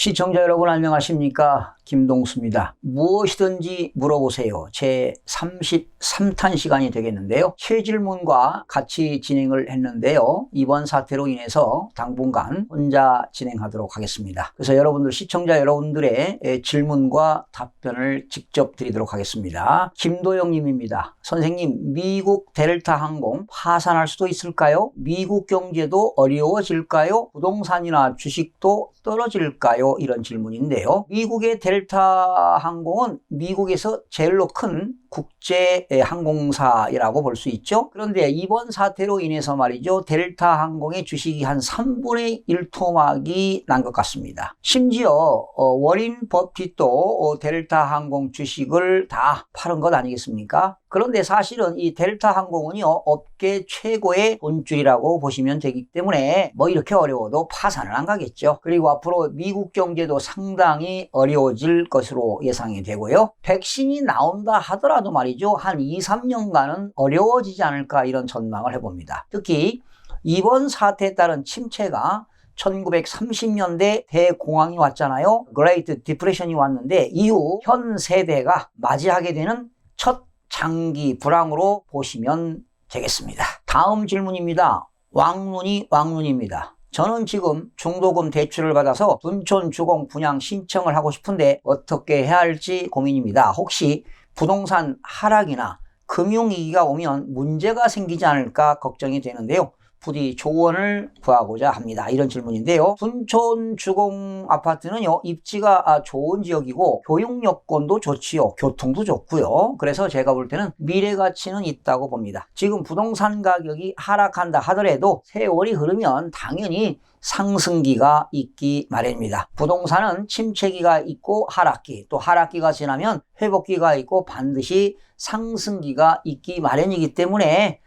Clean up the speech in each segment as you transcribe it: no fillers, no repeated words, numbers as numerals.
시청자 여러분 안녕하십니까? 김동수입니다. 무엇이든지 물어보세요. 제 33탄 시간이 되겠는데요. 세 질문과 같이 진행을 했는데요. 이번 사태로 인해서 당분간 혼자 진행하도록 하겠습니다. 그래서 여러분들, 시청자 여러분들의 질문과 답변을 직접 드리도록 하겠습니다. 김도영 님입니다. 선생님, 미국 델타 항공 파산할 수도 있을까요? 미국 경제도 어려워질까요? 부동산이나 주식도 떨어질까요? 이런 질문인데요. 미국의 델타 항공은 미국에서 제일로 큰 국제 항공사라고 볼 수 있죠. 그런데 이번 사태로 인해서 말이죠, 델타 항공의 주식이 한 3분의 1 토막이 난 것 같습니다. 심지어 워린 버핏도 델타 항공 주식을 다 팔은 것 아니겠습니까? 그런데 사실은 이 델타 항공은요, 업계 최고의 돈줄이라고 보시면 되기 때문에 뭐 이렇게 어려워도 파산을 안 가겠죠. 그리고 앞으로 미국 경제도 상당히 어려워질 것으로 예상이 되고요. 백신이 나온다 하더라도 말이죠, 한 2, 3년간은 어려워지지 않을까, 이런 전망을 해봅니다. 특히 이번 사태에 따른 침체가 1930년대 대공황이 왔잖아요. 그레이트 디프레션이 왔는데, 이후 현 세대가 맞이하게 되는 첫 장기 불황으로 보시면 되겠습니다. 다음 질문입니다. 왕눈입니다. 저는 지금 중도금 대출을 받아서 둔촌 주공 분양 신청을 하고 싶은데 어떻게 해야 할지 고민입니다. 혹시 부동산 하락이나 금융위기가 오면 문제가 생기지 않을까 걱정이 되는데요. 부디 조언을 구하고자 합니다. 이런 질문인데요. 둔촌 주공 아파트는요, 입지가 좋은 지역이고 교육 여건도 좋지요. 교통도 좋고요. 그래서 제가 볼 때는 미래 가치는 있다고 봅니다. 지금 부동산 가격이 하락한다 하더라도 세월이 흐르면 당연히 상승기가 있기 마련입니다. 부동산은 침체기가 있고 하락기, 또 하락기가 지나면 회복기가 있고 반드시 상승기가 있기 마련이기 때문에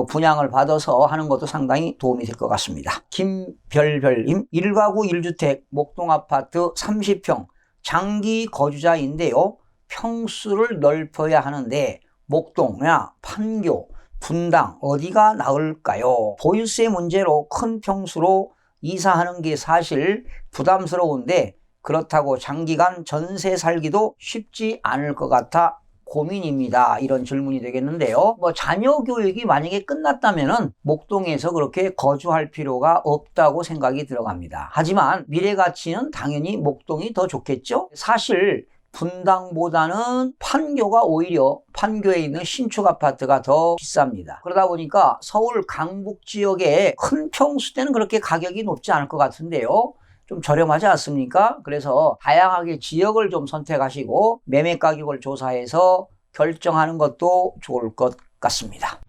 분양을 받아서 하는 것도 상당히 도움이 될 것 같습니다. 김별별님, 1가구 1주택 목동아파트 30평 장기 거주자인데요. 평수를 넓혀야 하는데 목동이나 판교, 분당 어디가 나을까요? 보유세 문제로 큰 평수로 이사하는 게 사실 부담스러운데 그렇다고 장기간 전세 살기도 쉽지 않을 것 같아 고민입니다. 이런 질문이 되겠는데요. 자녀 교육이 만약에 끝났다면은 목동에서 그렇게 거주할 필요가 없다고 생각이 들어갑니다. 하지만 미래 가치는 당연히 목동이 더 좋겠죠? 사실 분당보다는 판교가 오히려 판교에 있는 신축 아파트가 더 비쌉니다. 그러다 보니까 서울 강북 지역의 큰 평수 때는 그렇게 가격이 높지 않을 것 같은데요. 좀 저렴하지 않습니까? 그래서 다양하게 지역을 좀 선택하시고 매매 가격을 조사해서 결정하는 것도 좋을 것 같습니다.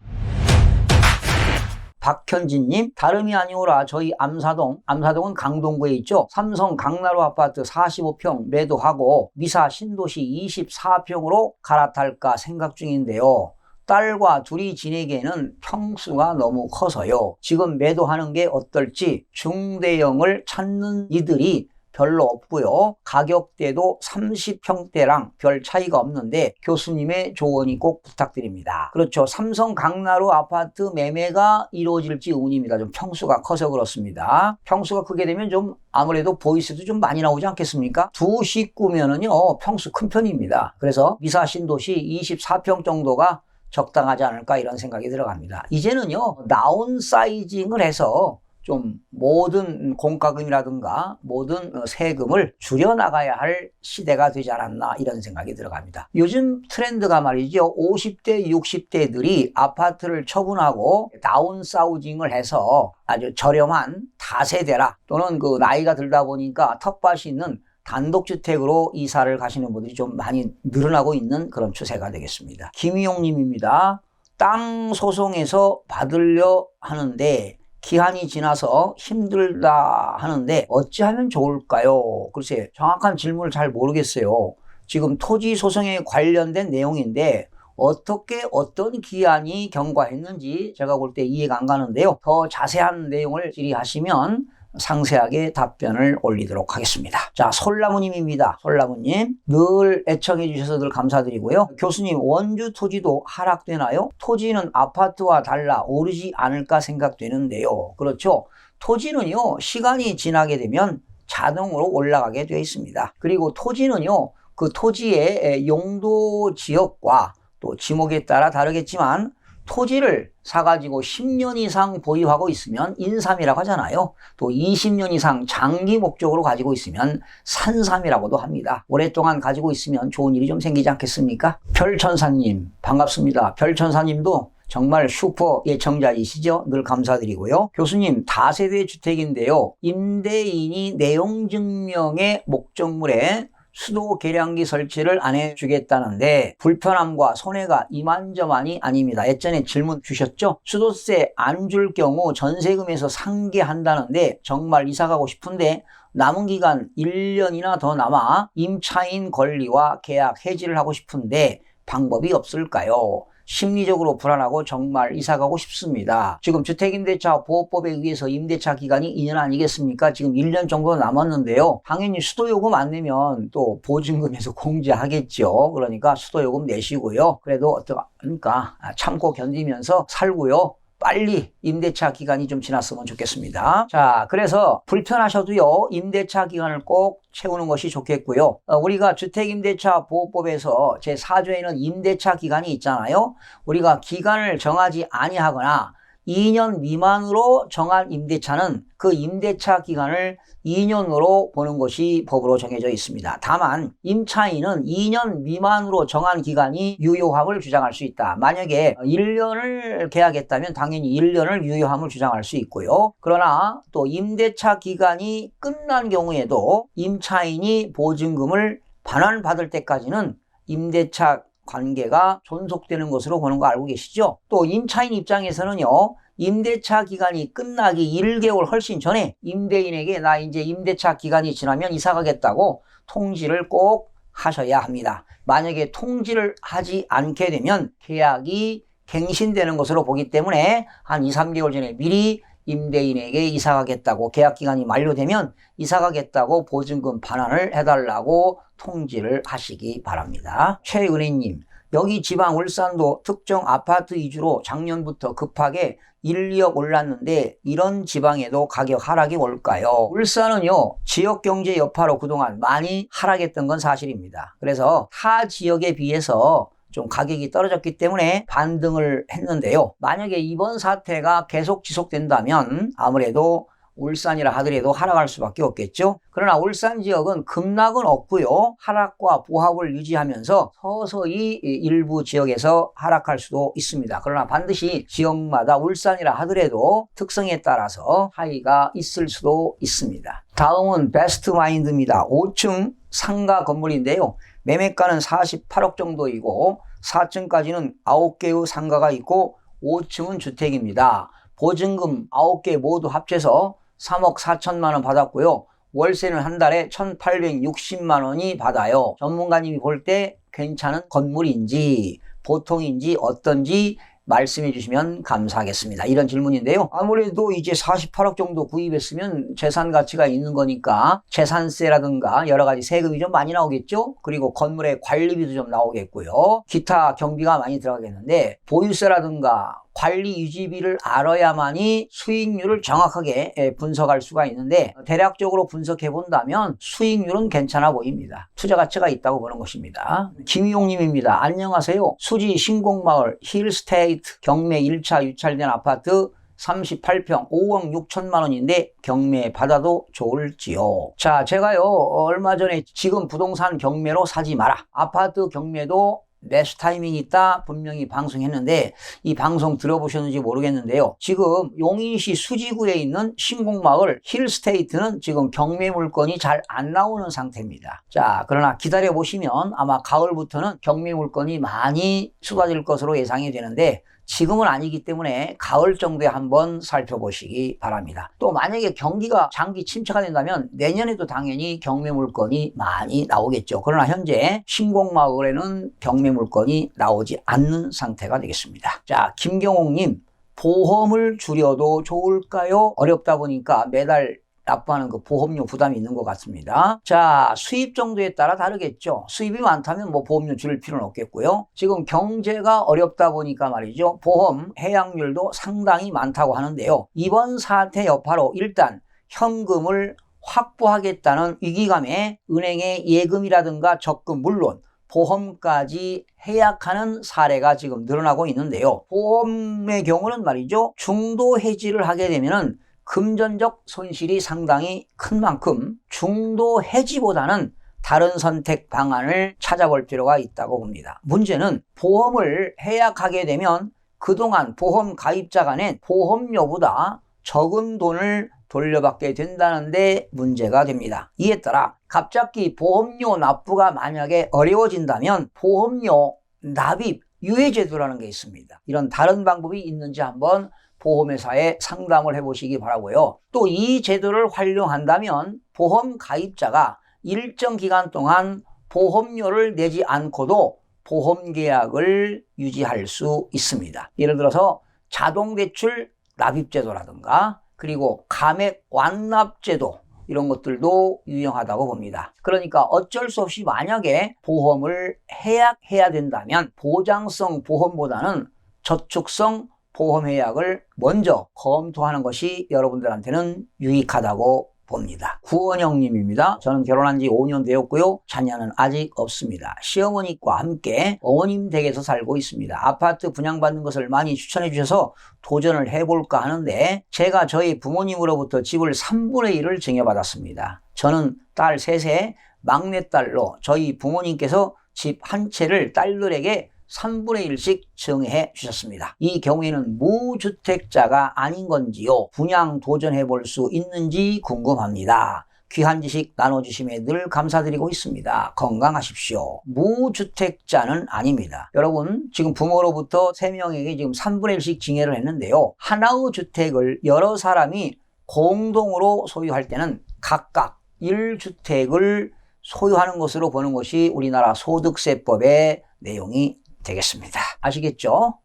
박현진님, 다름이 아니오라 저희 암사동은 강동구에 있죠. 삼성 강나루 아파트 45평 매도하고 미사 신도시 24평으로 갈아탈까 생각 중인데요. 딸과 둘이 지내기에는 평수가 너무 커서요. 지금 매도하는 게 어떨지. 중대형을 찾는 이들이 별로 없고요. 가격대도 30평대랑 별 차이가 없는데 교수님의 조언이 꼭 부탁드립니다. 그렇죠. 삼성 강나루 아파트 매매가 이루어질지 의문입니다. 좀 평수가 커서 그렇습니다. 평수가 크게 되면 좀 아무래도 보이스도 좀 많이 나오지 않겠습니까? 두 식구면은요, 평수 큰 편입니다. 그래서 미사 신도시 24평 정도가 적당하지 않을까, 이런 생각이 들어갑니다. 이제는요, 다운사이징을 해서 좀 모든 공과금이라든가 모든 세금을 줄여나가야 할 시대가 되지 않았나, 이런 생각이 들어갑니다. 요즘 트렌드가 말이죠, 50대 60대들이 아파트를 처분하고 다운사이징을 해서 아주 저렴한 다세대라, 또는 그 나이가 들다 보니까 텃밭이 있는 단독주택으로 이사를 가시는 분들이 좀 많이 늘어나고 있는 그런 추세가 되겠습니다. 김희용 님입니다. 땅 소송에서 받으려 하는데 기한이 지나서 힘들다 하는데 어찌하면 좋을까요? 글쎄, 정확한 질문을 잘 모르겠어요. 지금 토지 소송에 관련된 내용인데 어떻게 어떤 기한이 경과했는지 제가 볼 때 이해가 안 가는데요. 더 자세한 내용을 질의하시면 상세하게 답변을 올리도록 하겠습니다. 자, 솔나무님입니다. 솔나무님, 늘 애청해 주셔서 늘 감사드리고요. 교수님, 원주 토지도 하락되나요? 토지는 아파트와 달라 오르지 않을까 생각되는데요. 그렇죠. 토지는요, 시간이 지나게 되면 자동으로 올라가게 되어 있습니다. 그리고 토지는요, 그 토지의 용도 지역과 또 지목에 따라 다르겠지만 토지를 사가지고 10년 이상 보유하고 있으면 인삼이라고 하잖아요. 또 20년 이상 장기 목적으로 가지고 있으면 산삼이라고도 합니다. 오랫동안 가지고 있으면 좋은 일이 좀 생기지 않겠습니까? 별천사님 반갑습니다. 별천사님도 정말 슈퍼 예청자이시죠? 늘 감사드리고요. 교수님, 다세대 주택인데요. 임대인이 내용증명의 목적물에 수도 계량기 설치를 안 해주겠다는데 불편함과 손해가 이만저만이 아닙니다. 예전에 질문 주셨죠? 수도세 안 줄 경우 전세금에서 상계한다는데 정말 이사가고 싶은데 남은 기간 1년이나 더 남아 임차인 권리와 계약 해지를 하고 싶은데 방법이 없을까요? 심리적으로 불안하고 정말 이사가고 싶습니다. 지금 주택임대차 보호법에 의해서 임대차 기간이 2년 아니겠습니까? 지금 1년 정도 남았는데요. 당연히 수도요금 안 내면 또 보증금에서 공제하겠죠. 그러니까 수도요금 내시고요. 그래도 어떡합니까? 참고 견디면서 살고요. 빨리 임대차 기간이 좀 지났으면 좋겠습니다. 자, 그래서 불편하셔도요, 임대차 기간을 꼭 채우는 것이 좋겠고요. 우리가 주택임대차 보호법에서 제4조에는 임대차 기간이 있잖아요. 우리가 기간을 정하지 아니하거나 2년 미만으로 정한 임대차는 그 임대차 기간을 2년으로 보는 것이 법으로 정해져 있습니다. 다만 임차인은 2년 미만으로 정한 기간이 유효함을 주장할 수 있다. 만약에 1년을 계약했다면 당연히 1년을 유효함을 주장할 수 있고요. 그러나 또 임대차 기간이 끝난 경우에도 임차인이 보증금을 반환받을 때까지는 임대차 관계가 존속되는 것으로 보는 거 알고 계시죠? 또 임차인 입장에서는요, 임대차 기간이 끝나기 1개월 훨씬 전에 임대인에게 나 이제 임대차 기간이 지나면 이사 가겠다고 통지를 꼭 하셔야 합니다. 만약에 통지를 하지 않게 되면 계약이 갱신되는 것으로 보기 때문에 한 2, 3개월 전에 미리 임대인에게 이사 가겠다고, 계약 기간이 만료되면 이사 가겠다고 보증금 반환을 해달라고 통지를 하시기 바랍니다. 최은혜님, 여기 지방 울산도 특정 아파트 위주로 작년부터 급하게 1, 2억 올랐는데 이런 지방에도 가격 하락이 올까요? 울산은요, 지역 경제 여파로 그동안 많이 하락했던 건 사실입니다. 그래서 타 지역에 비해서 좀 가격이 떨어졌기 때문에 반등을 했는데요. 만약에 이번 사태가 계속 지속된다면 아무래도 울산이라 하더라도 하락할 수밖에 없겠죠. 그러나 울산 지역은 급락은 없고요. 하락과 보합을 유지하면서 서서히 일부 지역에서 하락할 수도 있습니다. 그러나 반드시 지역마다 울산이라 하더라도 특성에 따라서 차이가 있을 수도 있습니다. 다음은 베스트 마인드입니다. 5층 상가 건물인데요. 매매가는 48억 정도이고 4층까지는 9개의 상가가 있고 5층은 주택입니다. 보증금 9개 모두 합쳐서 3억 4천만 원 받았고요. 월세는 한 달에 1,860만 원이 받아요. 전문가님이 볼 때 괜찮은 건물인지 보통인지 어떤지 말씀해 주시면 감사하겠습니다. 이런 질문인데요. 아무래도 이제 48억 정도 구입했으면 재산 가치가 있는 거니까 재산세라든가 여러 가지 세금이 좀 많이 나오겠죠. 그리고 건물의 관리비도 좀 나오겠고요. 기타 경비가 많이 들어가겠는데 보유세라든가 관리 유지비를 알아야만이 수익률을 정확하게 분석할 수가 있는데 대략적으로 분석해 본다면 수익률은 괜찮아 보입니다. 투자 가치가 있다고 보는 것입니다. 김희용님입니다. 안녕하세요. 수지 신곡마을 힐스테이트 경매 1차 유찰된 아파트 38평 5억 6천만 원인데 경매 받아도 좋을지요? 자, 제가요 얼마 전에 지금 부동산 경매로 사지 마라, 아파트 경매도 매수 타이밍이 있다 분명히 방송했는데 이 방송 들어보셨는지 모르겠는데요. 지금 용인시 수지구에 있는 신곡마을 힐스테이트는 지금 경매 물건이 잘 안 나오는 상태입니다. 자, 그러나 기다려 보시면 아마 가을부터는 경매 물건이 많이 쏟아질 것으로 예상이 되는데 지금은 아니기 때문에 가을 정도에 한번 살펴보시기 바랍니다. 또 만약에 경기가 장기 침체가 된다면 내년에도 당연히 경매 물건이 많이 나오겠죠. 그러나 현재 신곡마을에는 경매 물건이 나오지 않는 상태가 되겠습니다. 자, 김경옥님, 보험을 줄여도 좋을까요? 어렵다 보니까 매달 납부하는 그 보험료 부담이 있는 것 같습니다. 자, 수입 정도에 따라 다르겠죠. 수입이 많다면 뭐 보험료 줄일 필요는 없겠고요. 지금 경제가 어렵다 보니까 말이죠. 보험 해약률도 상당히 많다고 하는데요. 이번 사태 여파로 일단 현금을 확보하겠다는 위기감에 은행에 예금이라든가 적금 물론 보험까지 해약하는 사례가 지금 늘어나고 있는데요. 보험의 경우는 말이죠. 중도 해지를 하게 되면은 금전적 손실이 상당히 큰 만큼 중도 해지보다는 다른 선택 방안을 찾아볼 필요가 있다고 봅니다. 문제는 보험을 해약하게 되면 그동안 보험 가입자가 낸 보험료보다 적은 돈을 돌려받게 된다는데 문제가 됩니다. 이에 따라 갑자기 보험료 납부가 만약에 어려워진다면 보험료 납입 유예제도라는 게 있습니다. 이런 다른 방법이 있는지 한번 보험회사에 상담을 해보시기 바라고요. 또 이 제도를 활용한다면 보험 가입자가 일정 기간 동안 보험료를 내지 않고도 보험계약을 유지할 수 있습니다. 예를 들어서 자동대출 납입제도라든가 그리고 감액 완납제도 이런 것들도 유용하다고 봅니다. 그러니까 어쩔 수 없이 만약에 보험을 해약해야 된다면 보장성 보험보다는 저축성 보험해약을 먼저 검토하는 것이 여러분들한테는 유익하다고 봅니다. 구원영님입니다. 저는 결혼한 지 5년 되었고요. 자녀는 아직 없습니다. 시어머니과 함께 어머님 댁에서 살고 있습니다. 아파트 분양받는 것을 많이 추천해 주셔서 도전을 해볼까 하는데 제가 저희 부모님으로부터 집을 3분의 1을 증여받았습니다. 저는 딸 셋의 막내딸로 저희 부모님께서 집 한 채를 딸들에게 3분의 1씩 증여해 주셨습니다. 이 경우에는 무주택자가 아닌 건지요. 분양 도전해 볼 수 있는지 궁금합니다. 귀한 지식 나눠주심에 늘 감사드리고 있습니다. 건강하십시오. 무주택자는 아닙니다. 여러분 지금 부모로부터 3명에게 지금 3분의 1씩 증여를 했는데요. 하나의 주택을 여러 사람이 공동으로 소유할 때는 각각 1주택을 소유하는 것으로 보는 것이 우리나라 소득세법의 내용이 되겠습니다. 아시겠죠?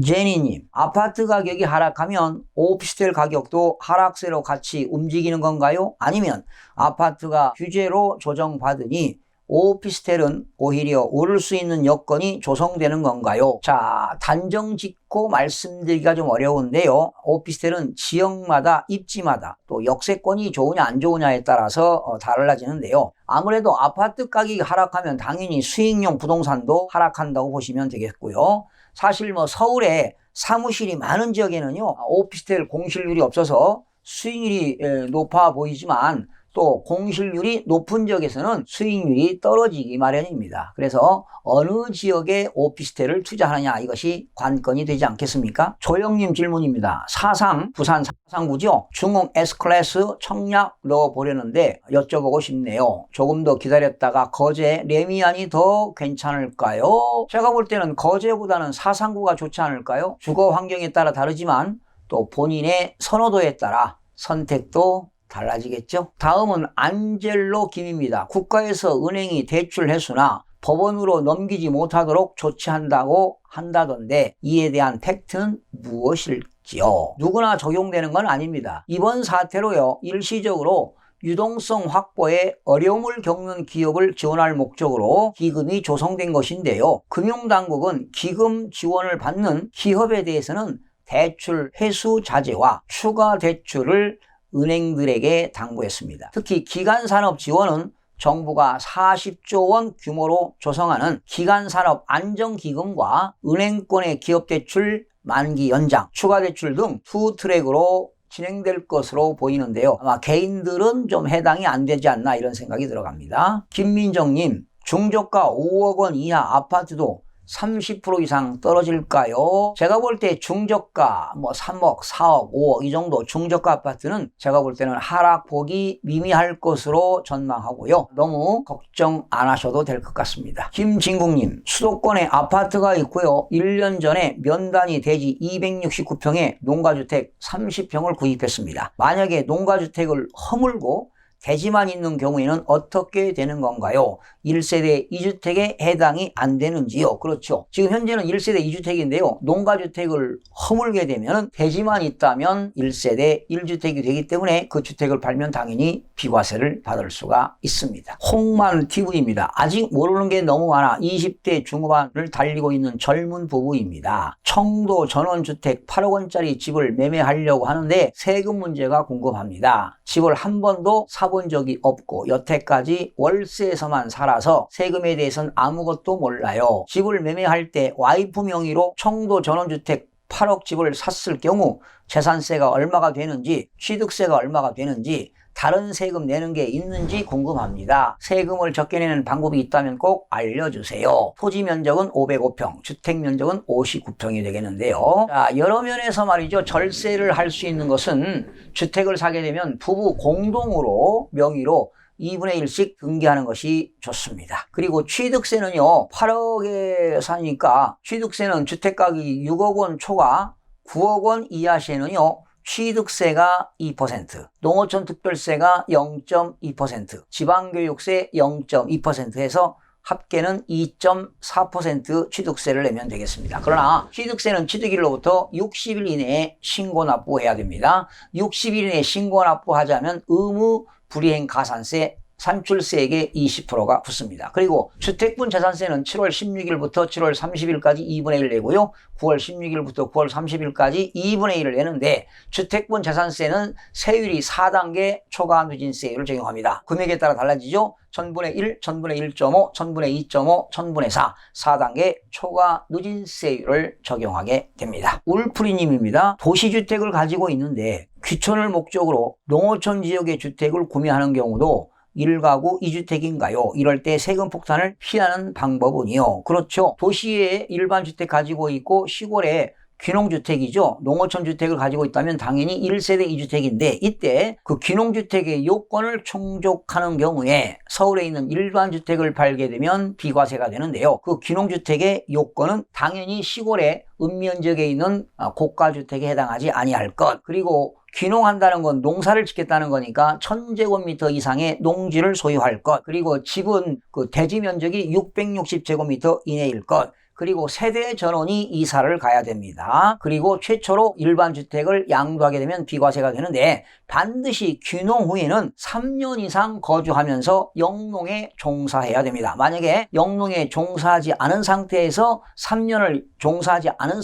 제니님, 아파트 가격이 하락하면 오피스텔 가격도 하락세로 같이 움직이는 건가요? 아니면 아파트가 규제로 조정받으니 오피스텔은 오히려 오를 수 있는 여건이 조성되는 건가요? 자, 단정 짓고 말씀드리기가 좀 어려운데요. 오피스텔은 지역마다 입지마다 또 역세권이 좋으냐 안 좋으냐에 따라서 달라지는데요. 아무래도 아파트 가격이 하락하면 당연히 수익용 부동산도 하락한다고 보시면 되겠고요. 사실 서울에 사무실이 많은 지역에는요, 오피스텔 공실률이 없어서 수익률이 높아 보이지만 또 공실률이 높은 지역에서는 수익률이 떨어지기 마련입니다. 그래서 어느 지역에 오피스텔을 투자하느냐 이것이 관건이 되지 않겠습니까? 조영님 질문입니다. 사상, 부산 사상구죠. 중흥 S클래스 청약 넣어보려는데 여쭤보고 싶네요. 조금 더 기다렸다가 거제, 레미안이 더 괜찮을까요? 제가 볼 때는 거제보다는 사상구가 좋지 않을까요? 주거 환경에 따라 다르지만 또 본인의 선호도에 따라 선택도 달라지겠죠? 다음은 안젤로 김입니다. 국가에서 은행이 대출 회수나 법원으로 넘기지 못하도록 조치한다고 한다던데 이에 대한 팩트는 무엇일지요? 누구나 적용되는 건 아닙니다. 이번 사태로요, 일시적으로 유동성 확보에 어려움을 겪는 기업을 지원할 목적으로 기금이 조성된 것인데요. 금융당국은 기금 지원을 받는 기업에 대해서는 대출 회수 자제와 추가 대출을 은행들에게 당부했습니다. 특히 기간산업 지원은 정부가 40조 원 규모로 조성하는 기간산업 안정기금과 은행권의 기업대출 만기 연장, 추가대출 등 두 트랙으로 진행될 것으로 보이는데요. 아마 개인들은 좀 해당이 안 되지 않나 이런 생각이 들어갑니다. 김민정님, 중저가 5억 원 이하 아파트도 30% 이상 떨어질까요? 제가 볼 때 중저가 3억, 4억, 5억 이 정도 중저가 아파트는 제가 볼 때는 하락폭이 미미할 것으로 전망하고요. 너무 걱정 안 하셔도 될 것 같습니다. 김진국님, 수도권에 아파트가 있고요. 1년 전에 면단위 대지 269평에 농가주택 30평을 구입했습니다. 만약에 농가주택을 허물고 대지만 있는 경우에는 어떻게 되는 건가요? 1세대 2주택에 해당이 안 되는지요? 그렇죠. 지금 현재는 1세대 2주택인데요. 농가주택을 허물게 되면 대지만 있다면 1세대 1주택이 되기 때문에 그 주택을 팔면 당연히 비과세를 받을 수가 있습니다. 홍만 TV입니다. 아직 모르는 게 너무 많아 20대 중후반을 달리고 있는 젊은 부부입니다. 청도 전원주택 8억 원짜리 집을 매매하려고 하는데 세금 문제가 궁금합니다. 집을 한 번도 사본 적이 없고 여태까지 월세에서만 살아서 세금에 대해서는 아무것도 몰라요. 집을 매매할 때 와이프 명의로 청도 전원주택 8억 집을 샀을 경우 재산세가 얼마가 되는지, 취득세가 얼마가 되는지, 다른 세금 내는 게 있는지 궁금합니다. 세금을 적게 내는 방법이 있다면 꼭 알려주세요. 토지 면적은 505평, 주택 면적은 59평이 되겠는데요. 자, 여러 면에서 말이죠. 절세를 할 수 있는 것은 주택을 사게 되면 부부 공동으로 명의로 2분의 1씩 등기하는 것이 좋습니다. 그리고 취득세는요. 8억에 사니까 취득세는 주택가격이 6억 원 초과 9억 원 이하 시에는요. 취득세가 2%, 농어촌 특별세가 0.2%, 지방교육세 0.2% 해서 합계는 2.4% 취득세를 내면 되겠습니다. 그러나 취득세는 취득일로부터 60일 이내에 신고 납부해야 됩니다. 60일 이내에 신고 납부하자면 의무 불이행 가산세 산출세액의 20%가 붙습니다. 그리고 주택분 재산세는 7월 16일부터 7월 30일까지 2분의 1 내고요. 9월 16일부터 9월 30일까지 2분의 1을 내는데 주택분 재산세는 세율이 4단계 초과 누진세율을 적용합니다. 금액에 따라 달라지죠. 1000분의 1, 1000분의 1.5, 1000분의 2.5, 1000분의 4, 4단계 초과 누진세율을 적용하게 됩니다. 울프리님입니다. 도시주택을 가지고 있는데 귀촌을 목적으로 농어촌 지역의 주택을 구매하는 경우도 1가구 2주택인가요? 이럴 때 세금 폭탄을 피하는 방법은요. 그렇죠. 도시에 일반 주택 가지고 있고 시골에 귀농주택이죠. 농어촌 주택을 가지고 있다면 당연히 1세대 2주택인데 이때 그 귀농주택의 요건을 충족하는 경우에 서울에 있는 일반 주택을 팔게 되면 비과세가 되는데요. 그 귀농주택의 요건은 당연히 시골에 읍면지역에 있는 고가주택에 해당하지 아니할 것. 그리고 귀농한다는 건 농사를 짓겠다는 거니까 1000제곱미터 이상의 농지를 소유할 것. 그리고 집은 그 대지 면적이 660제곱미터 이내일 것. 그리고 세대 전원이 이사를 가야 됩니다. 그리고 최초로 일반 주택을 양도하게 되면 비과세가 되는데 반드시 귀농 후에는 3년 이상 거주하면서 영농에 종사해야 됩니다. 만약에 영농에 종사하지 않은 상태에서 3년을 종사하지 않은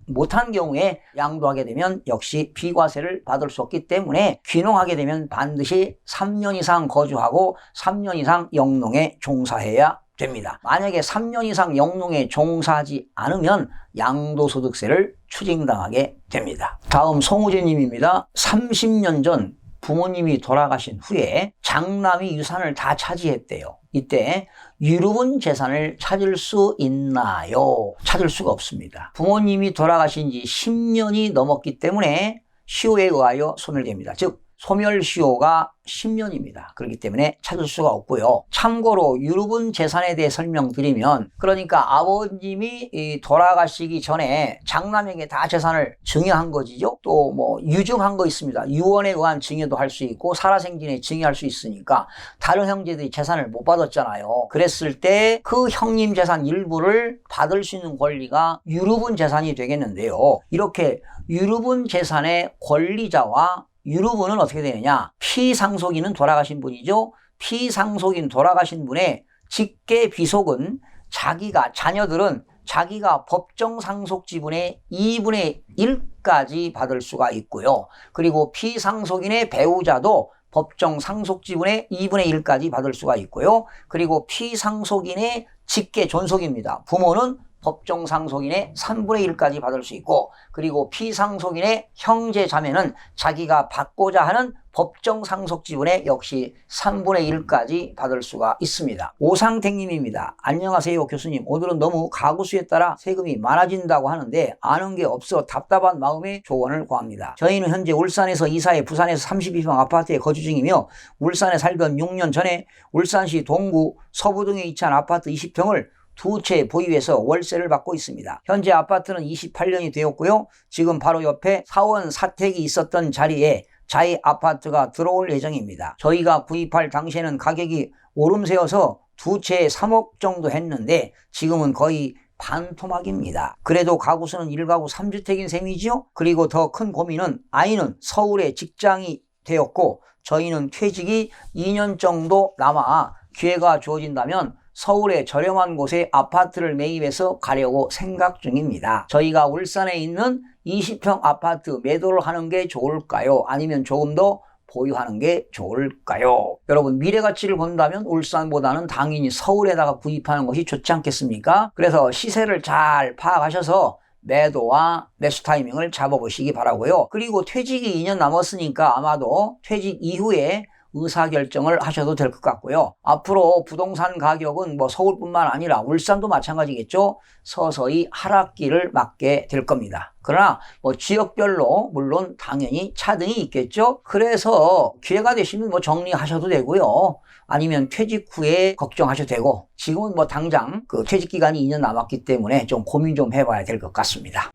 못한 경우에 양도하게 되면 역시 비과세를 받을 수 없기 때문에 귀농하게 되면 반드시 3년 이상 거주하고 3년 이상 영농에 종사해야 됩니다. 만약에 3년 이상 영농에 종사하지 않으면 양도소득세를 추징당하게 됩니다. 다음 송우재님입니다. 30년 전 부모님이 돌아가신 후에 장남이 유산을 다 차지했대요. 이때 유류분 재산을 찾을 수 있나요? 찾을 수가 없습니다. 부모님이 돌아가신 지 10년이 넘었기 때문에 시효에 의하여 소멸됩니다. 즉 소멸시효가 10년입니다. 그렇기 때문에 찾을 수가 없고요. 참고로 유류분 재산에 대해 설명드리면 그러니까 아버님이 돌아가시기 전에 장남에게 다 재산을 증여한 거지요. 또 뭐 유증한 거 있습니다. 유언에 의한 증여도 할 수 있고 살아생전에 증여할 수 있으니까 다른 형제들이 재산을 못 받았잖아요. 그랬을 때 그 형님 재산 일부를 받을 수 있는 권리가 유류분 재산이 되겠는데요. 이렇게 유류분 재산의 권리자와 유류분은 어떻게 되느냐? 피상속인은 돌아가신 분이죠. 피상속인 돌아가신 분의 직계 비속은 자녀들은 자기가 법정 상속 지분의 2분의 1까지 받을 수가 있고요. 그리고 피상속인의 배우자도 법정 상속 지분의 2분의 1까지 받을 수가 있고요. 그리고 피상속인의 직계 존속입니다. 부모는 법정 상속인의 3분의 1까지 받을 수 있고 그리고 피상속인의 형제 자매는 자기가 받고자 하는 법정 상속 지분의 역시 3분의 1까지 받을 수가 있습니다. 오상택님입니다. 안녕하세요 교수님. 오늘은 너무 가구수에 따라 세금이 많아진다고 하는데 아는 게 없어 답답한 마음에 조언을 구합니다. 저희는 현재 울산에서 이사해 부산에서 32평 아파트에 거주 중이며 울산에 살던 6년 전에 울산시 동구 서부동에 위치한 아파트 20평을 두 채 보유해서 월세를 받고 있습니다. 현재 아파트는 28년이 되었고요. 지금 바로 옆에 사원 사택이 있었던 자리에 자이 아파트가 들어올 예정입니다. 저희가 구입할 당시에는 가격이 오름세여서 두 채에 3억 정도 했는데 지금은 거의 반토막입니다. 그래도 가구 수는 1가구 3주택인 셈이죠. 그리고 더 큰 고민은 아이는 서울에 직장이 되었고 저희는 퇴직이 2년 정도 남아 기회가 주어진다면 서울의 저렴한 곳에 아파트를 매입해서 가려고 생각 중입니다. 저희가 울산에 있는 20평 아파트 매도를 하는 게 좋을까요? 아니면 조금 더 보유하는 게 좋을까요? 여러분, 미래가치를 본다면 울산보다는 당연히 서울에다가 구입하는 것이 좋지 않겠습니까? 그래서 시세를 잘 파악하셔서 매도와 매수 타이밍을 잡아보시기 바라고요. 그리고 퇴직이 2년 남았으니까 아마도 퇴직 이후에 의사결정을 하셔도 될 것 같고요. 앞으로 부동산 가격은 뭐 서울뿐만 아니라 울산도 마찬가지겠죠. 서서히 하락기를 맞게 될 겁니다. 그러나 뭐 지역별로 물론 당연히 차등이 있겠죠. 그래서 기회가 되시면 뭐 정리하셔도 되고요. 아니면 퇴직 후에 걱정하셔도 되고, 지금은 뭐 당장 그 퇴직 기간이 2년 남았기 때문에 좀 고민 좀 해봐야 될 것 같습니다.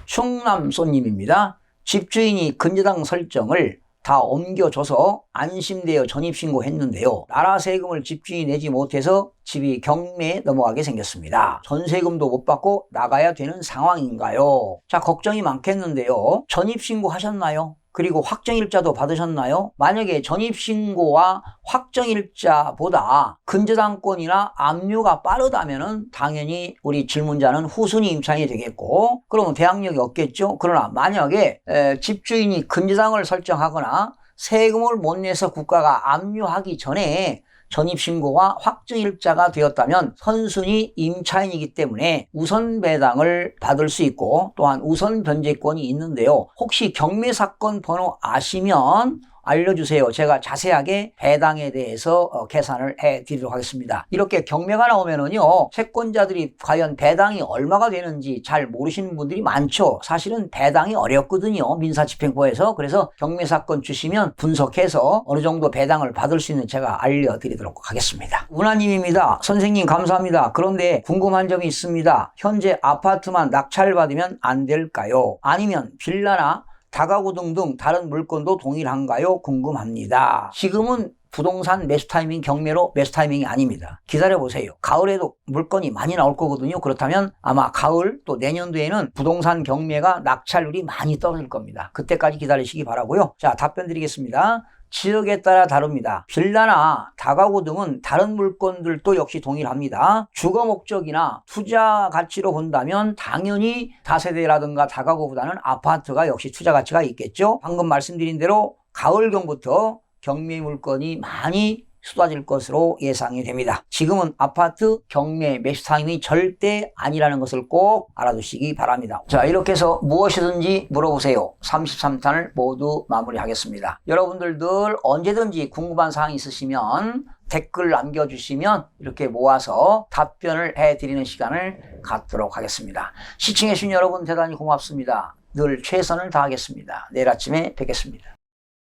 충남손님입니다. 집주인이 근저당 설정을 다 옮겨줘서 안심되어 전입신고했는데요. 나라 세금을 집주인이 내지 못해서 집이 경매에 넘어가게 생겼습니다. 전세금도 못 받고 나가야 되는 상황인가요? 자, 걱정이 많겠는데요. 전입신고 하셨나요? 그리고 확정일자도 받으셨나요? 만약에 전입신고와 확정일자보다 근저당권이나 압류가 빠르다면 당연히 우리 질문자는 후순위 임차인이 되겠고, 그러면 대항력이 없겠죠. 그러나 만약에 집주인이 근저당을 설정하거나 세금을 못 내서 국가가 압류하기 전에 전입신고와 확정일자가 되었다면 선순위 임차인이기 때문에 우선 배당을 받을 수 있고 또한 우선 변제권이 있는데요. 혹시 경매사건 번호 아시면 알려주세요. 제가 자세하게 배당에 대해서 계산을 해드리도록 하겠습니다. 이렇게 경매가 나오면은요, 채권자들이 과연 배당이 얼마가 되는지 잘 모르시는 분들이 많죠. 사실은 배당이 어렵거든요, 민사집행법에서. 그래서 경매사건 주시면 분석해서 어느 정도 배당을 받을 수 있는 제가 알려드리도록 하겠습니다. 운하님입니다. 선생님 감사합니다. 그런데 궁금한 점이 있습니다. 현재 아파트만 낙찰받으면 안 될까요? 아니면 빌라나 다가구 등등 다른 물건도 동일한가요? 궁금합니다. 지금은 부동산 매수 타이밍, 경매로 매수 타이밍이 아닙니다. 기다려보세요. 가을에도 물건이 많이 나올 거거든요. 그렇다면 아마 가을 또 내년도에는 부동산 경매가 낙찰률이 많이 떨어질 겁니다. 그때까지 기다리시기 바라고요. 자, 답변 드리겠습니다. 지역에 따라 다릅니다. 빌라나 다가구 등은 다른 물건들도 역시 동일합니다. 주거 목적이나 투자 가치로 본다면 당연히 다세대라든가 다가구보다는 아파트가 역시 투자 가치가 있겠죠. 방금 말씀드린 대로 가을경부터 경매 물건이 많이 쏟아질 것으로 예상이 됩니다. 지금은 아파트 경매 매수 타임이 절대 아니라는 것을 꼭 알아두시기 바랍니다. 자, 이렇게 해서 무엇이든지 물어보세요. 33탄을 모두 마무리하겠습니다. 여러분들 늘 언제든지 궁금한 사항이 있으시면 댓글 남겨주시면 이렇게 모아서 답변을 해드리는 시간을 갖도록 하겠습니다. 시청해주신 여러분 대단히 고맙습니다. 늘 최선을 다하겠습니다. 내일 아침에 뵙겠습니다.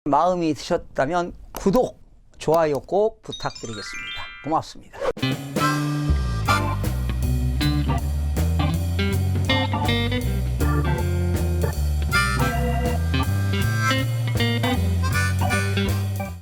마음이 드셨다면 구독, 좋아요 꼭 부탁드리겠습니다. 고맙습니다.